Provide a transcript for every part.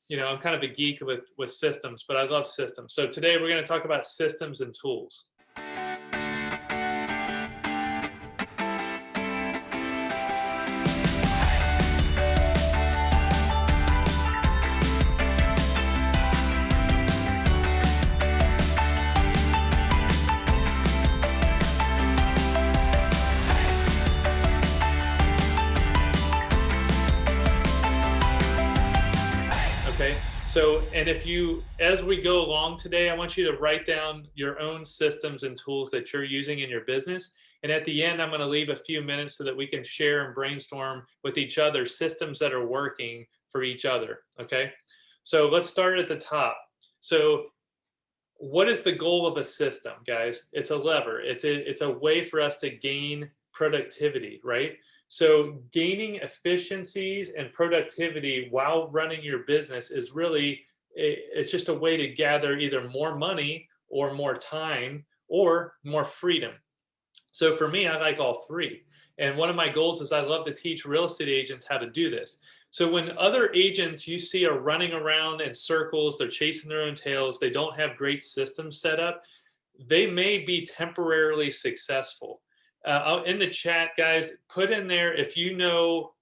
I'm kind of a geek with systems, but I love systems. So today we're going to talk about systems and tools. Okay. So, and if you, as we go along today, I want you to write down your own systems and tools that you're using in your business. And at the end, I'm going to leave a few minutes so that we can share and brainstorm with each other systems that are working for each other. Okay. So let's start at the top. So, what is the goal of a system, guys? It's a lever. It's a way for us to gain productivity, right? So gaining efficiencies and productivity while running your business is really it's just a way to gather either more money or more time or more freedom. So for me, I like all three. And one of my goals is I love to teach real estate agents how to do this. So when other agents you see are running around in circles, they're chasing their own tails, they don't have great systems set up, they may be temporarily successful. In the chat, guys, put in there if you know,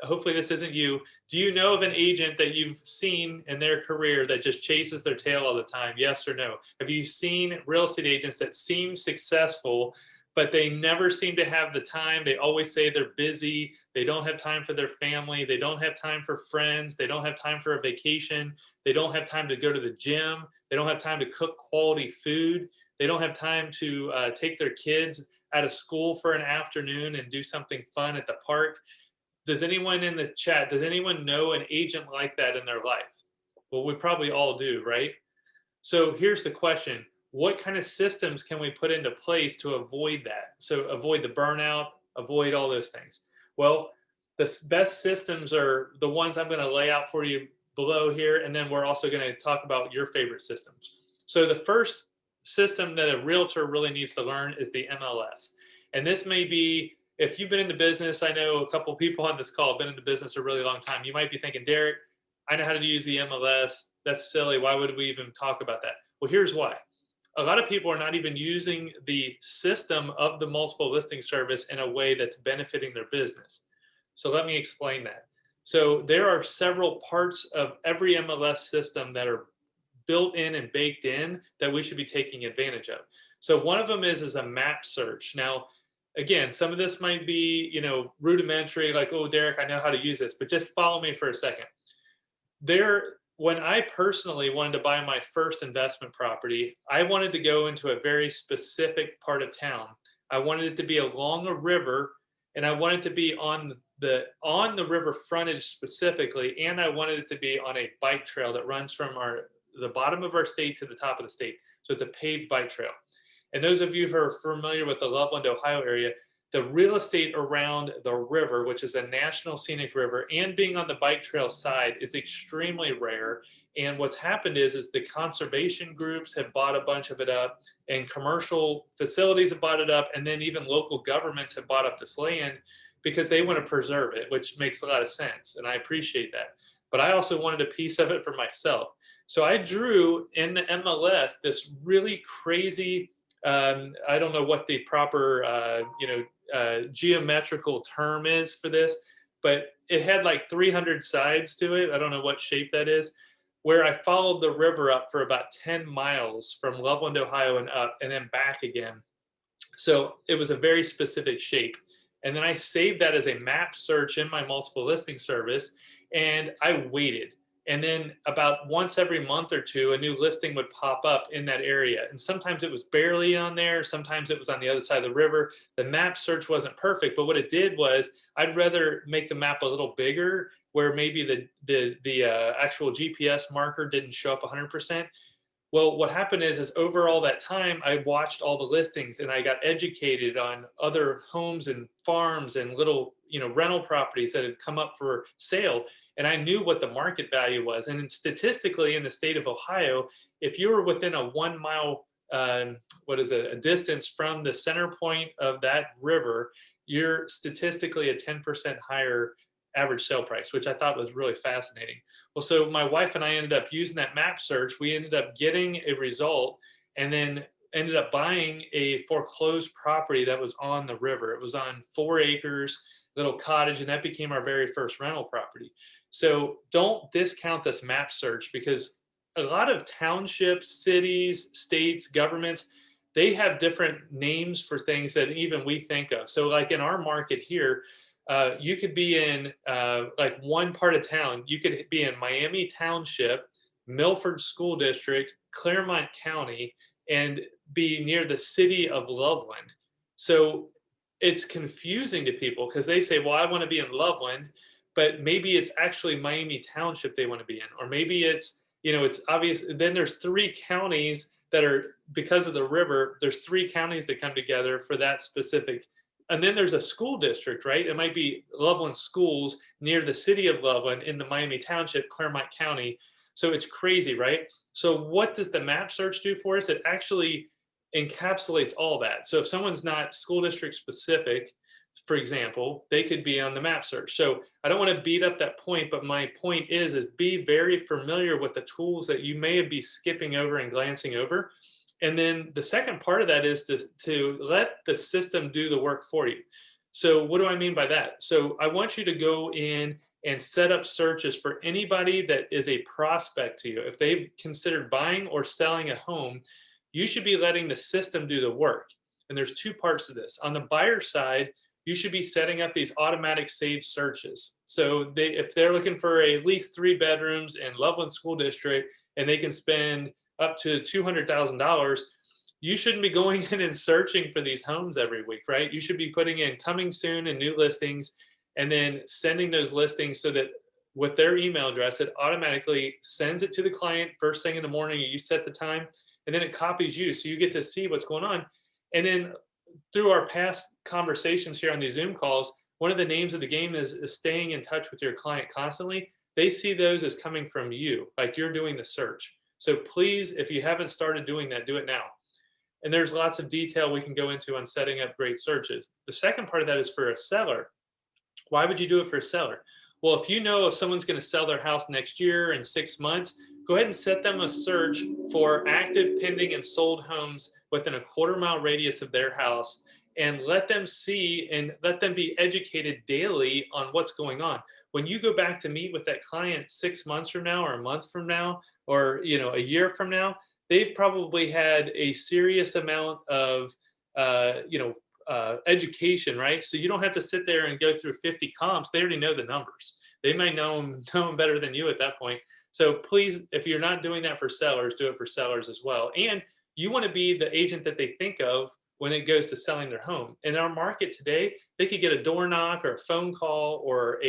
hopefully this isn't you. Do you know of an agent that you've seen in their career that just chases their tail all the time? Yes or no? Have you seen real estate agents that seem successful, but they never seem to have the time? They always say they're busy. They don't have time for their family. They don't have time for friends. They don't have time for a vacation. They don't have time to go to the gym. They don't have time to cook quality food. They don't have time to take their kids out of school for an afternoon and do something fun at the park. Does anyone in the chat, does anyone know an agent like that in their life? Well, we probably all do, right? So here's the question. What kind of systems can we put into place to avoid that? So avoid the burnout, avoid all those things. Well, the best systems are the ones I'm going to lay out for you below here. And then we're also going to talk about your favorite systems. So the first system that a realtor really needs to learn is the MLS. And this may be, if you've been in the business, I know a couple people on this call have been in the business a really long time. You might be thinking, Derek, I know how to use the MLS. That's silly. Why would we even talk about that? Well, here's why. A lot of people are not even using the system of the multiple listing service in a way that's benefiting their business. So let me explain that. So there are several parts of every MLS system that are built in and baked in that we should be taking advantage of. So one of them is a map search. Now, again, some of this might be, rudimentary, like, oh, Derek, I know how to use this, but just follow me for a second. When I personally wanted to buy my first investment property, I wanted to go into a very specific part of town. I wanted it to be along a river, and I wanted it to be on the river frontage specifically, and I wanted it to be on a bike trail that runs from the bottom of our state to the top of the state. So it's a paved bike trail. And those of you who are familiar with the Loveland, Ohio area, the real estate around the river, which is a national scenic river, and being on the bike trail side is extremely rare. And what's happened is the conservation groups have bought a bunch of it up, and commercial facilities have bought it up, and then even local governments have bought up this land because they want to preserve it, which makes a lot of sense, and I appreciate that. But I also wanted a piece of it for myself. So I drew in the MLS this really crazy, I don't know what the proper, geometrical term is for this, but it had like 300 sides to it. I don't know what shape that is, where I followed the river up for about 10 miles from Loveland, Ohio and up, and then back again. So it was a very specific shape. And then I saved that as a map search in my multiple listing service, and I waited. And then about once every month or two, a new listing would pop up in that area. And sometimes it was barely on there. Sometimes it was on the other side of the river. The map search wasn't perfect, but what it did was I'd rather make the map a little bigger where maybe the actual GPS marker didn't show up 100%. Well, what happened is over all that time, I watched all the listings and I got educated on other homes and farms and little, rental properties that had come up for sale. And I knew what the market value was. And statistically, in the state of Ohio, if you were within a 1 mile, a distance from the center point of that river, you're statistically a 10% higher average sale price, which I thought was really fascinating. Well, so my wife and I ended up using that map search. We ended up getting a result, and then ended up buying a foreclosed property that was on the river. It was on 4 acres, little cottage, and that became our very first rental property. So don't discount this map search, because a lot of townships, cities, states, governments, they have different names for things that even we think of. So, like in our market here, you could be in like one part of town. You could be in Miami Township, Milford School District, Claremont County, and be near the city of Loveland. So it's confusing to people because they say, well, I want to be in Loveland, but maybe it's actually Miami Township they want to be in, or maybe it's, it's obvious. Then there's 3 counties that are, because of the river, there's 3 counties that come together for that specific. And then there's a school district, right? It might be Loveland Schools near the city of Loveland in the Miami Township, Claremont County. So it's crazy, right? So what does the map search do for us? It actually encapsulates all that. So if someone's not school district specific, for example, they could be on the map search. So I don't want to beat up that point, but my point is be very familiar with the tools that you may be skipping over and glancing over. And then the second part of that is to let the system do the work for you. So what do I mean by that? So I want you to go in and set up searches for anybody that is a prospect to you. If they've considered buying or selling a home, you should be letting the system do the work. And there's 2 parts to this. On the buyer side, you should be setting up these automatic saved searches. So if they're looking for at least 3 bedrooms in Loveland School District and they can spend up to $200,000, you shouldn't be going in and searching for these homes every week, right? You should be putting in coming soon and new listings, and then sending those listings so that with their email address, it automatically sends it to the client first thing in the morning. You set the time, and then it copies you. So you get to see what's going on. And then through our past conversations here on these Zoom calls, one of the names of the game is staying in touch with your client constantly. They see those as coming from you, like you're doing the search. So please, if you haven't started doing that, do it now. And there's lots of detail we can go into on setting up great searches. The second part of that is for a seller. Why would you do it for a seller? Well, if you know if someone's going to sell their house next year in 6 months, go ahead and set them a search for active, pending, and sold homes within a 1/4 mile radius of their house, and let them see and let them be educated daily on what's going on. When you go back to meet with that client 6 months from now, or a month from now, or a year from now, they've probably had a serious amount of education, right? So you don't have to sit there and go through 50 comps. They already know the numbers. They might know them better than you at that point. So please, if you're not doing that for sellers, do it for sellers as well. And you want to be the agent that they think of when it goes to selling their home. In our market today, they could get a door knock or a phone call or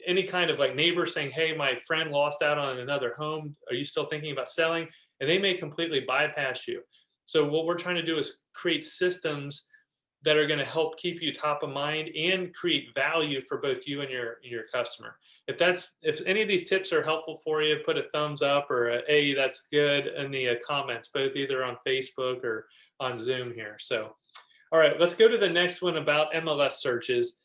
any kind of like neighbor saying, hey, my friend lost out on another home. Are you still thinking about selling? And they may completely bypass you. So what we're trying to do is create systems that are going to help keep you top of mind and create value for both you and your customer. If any of these tips are helpful for you, put a thumbs up or a that's good in the comments, both either on Facebook or on Zoom here. So, all right, let's go to the next one about MLS searches.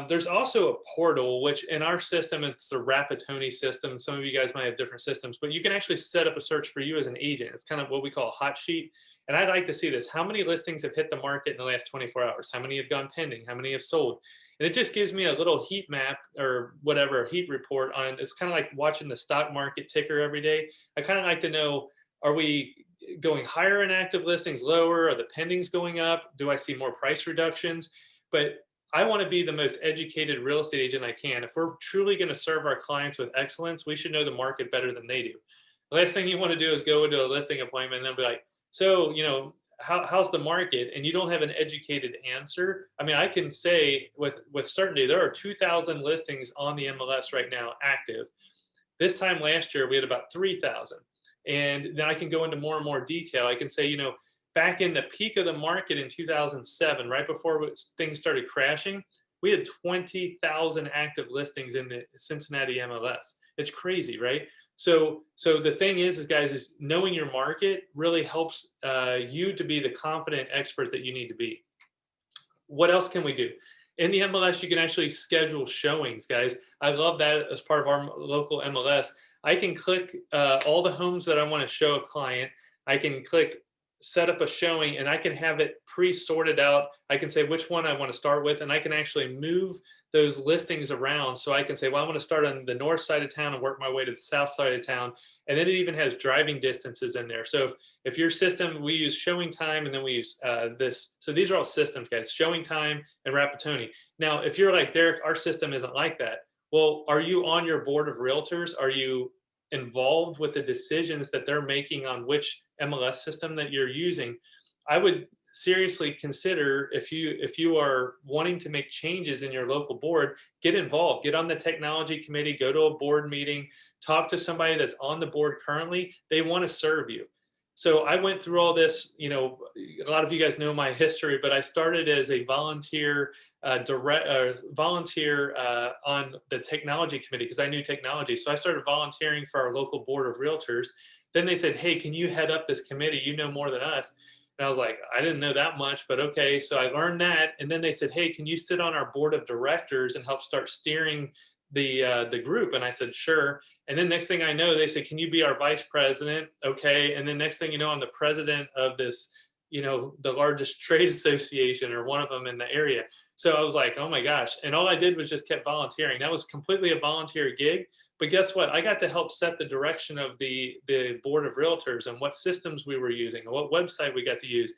There's also a portal, which in our system, it's the Rapatoni system. Some of you guys might have different systems, but you can actually set up a search for you as an agent. It's kind of what we call a hot sheet. And I'd like to see this. How many listings have hit the market in the last 24 hours? How many have gone pending? How many have sold? And it just gives me a little heat map or whatever, heat report on. It's kind of like watching the stock market ticker every day. I kind of like to know, are we going higher in active listings, lower? Are the pendings going up? Do I see more price reductions? But I want to be the most educated real estate agent I can. If we're truly going to serve our clients with excellence, we should know the market better than they do. The last thing you want to do is go into a listing appointment and then be like, so, how's the market? And you don't have an educated answer. I mean, I can say with certainty, there are 2,000 listings on the MLS right now active. This time last year, we had about 3,000. And then I can go into more and more detail. I can say, back in the peak of the market in 2007, right before things started crashing, we had 20,000 active listings in the Cincinnati MLS. It's crazy, right? So the thing is guys, knowing your market really helps you to be the confident expert that you need to be. What else can we do? In the MLS, you can actually schedule showings, guys. I love that as part of our local MLS. I can click all the homes that I want to show a client. I can click set up a showing and I can have it pre-sorted out. I can say which one I want to start with, and I can actually move those listings around. So I can say, well, I want to start on the north side of town and work my way to the south side of town. And then it even has driving distances in there. So if your system, we use showing time and then we use this. So these are all systems, guys, showing time and Rapatoni. Now, if you're like, Derek, our system isn't like that. Well, are you on your board of realtors? Are you involved with the decisions that they're making on which MLS system that you're using? I would seriously consider, if you are wanting to make changes in your local board, get involved, get on the technology committee, go to a board meeting, talk to somebody that's on the board currently. They want to serve you. So I went through all this, a lot of you guys know my history, but I started as a volunteer on the technology committee because I knew technology. So I started volunteering for our local board of realtors. Then they said, hey, can you head up this committee? You know more than us. And I was like, I didn't know that much, but okay. So I learned that. And then they said, hey, can you sit on our board of directors and help start steering the group? And I said, sure. And then next thing I know, they said, can you be our vice president? Okay. And then next thing you know, I'm the president of this, the largest trade association or one of them in the area. So I was like, oh my gosh. And all I did was just kept volunteering. That was completely a volunteer gig. But guess what? I got to help set the direction of the board of realtors and what systems we were using, and what website we got to use,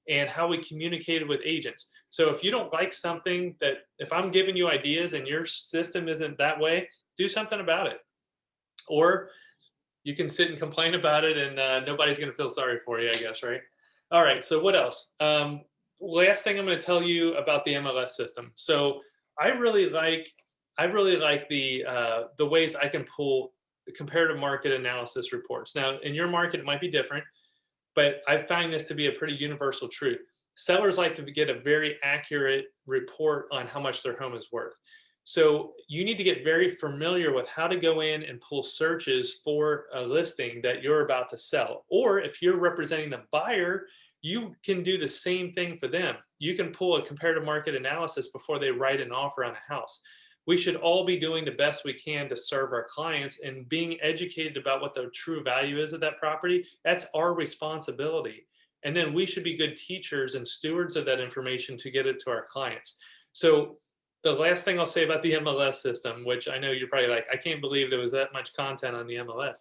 and how we communicated with agents. So if you don't like something, that if I'm giving you ideas and your system isn't that way, do something about it. Or you can sit and complain about it and nobody's going to feel sorry for you, I guess, right? All right. So what else? Last thing I'm going to tell you about the MLS system. So I really like the ways I can pull the comparative market analysis reports. Now, in your market, it might be different, but I find this to be a pretty universal truth. Sellers like to get a very accurate report on how much their home is worth. So you need to get very familiar with how to go in and pull searches for a listing that you're about to sell. Or if you're representing the buyer, you can do the same thing for them. You can pull a comparative market analysis before they write an offer on a house. We should all be doing the best we can to serve our clients, and being educated about what the true value is of that property. That's our responsibility. And then we should be good teachers and stewards of that information to get it to our clients. So the last thing I'll say about the MLS system, which I know you're probably like, I can't believe there was that much content on the MLS.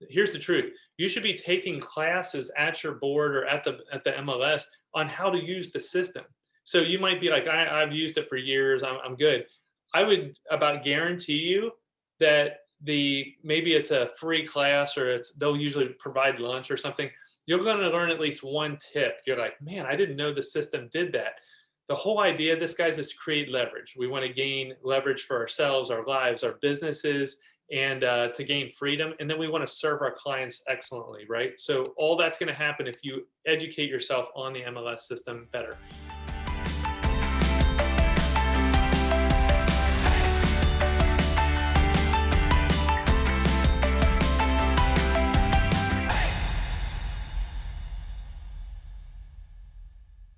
Here's the truth. You should be taking classes at your board or at the MLS on how to use the system. So you might be like, I've used it for years, I'm good. I would about guarantee you that maybe it's a free class, or they'll usually provide lunch or something. You're going to learn at least one tip. You're like, man, I didn't know the system did that. The whole idea of this, guys, is to create leverage. We want to gain leverage for ourselves, our lives, our businesses, and to gain freedom. And then we want to serve our clients excellently, right? So all that's going to happen if you educate yourself on the MLS system better.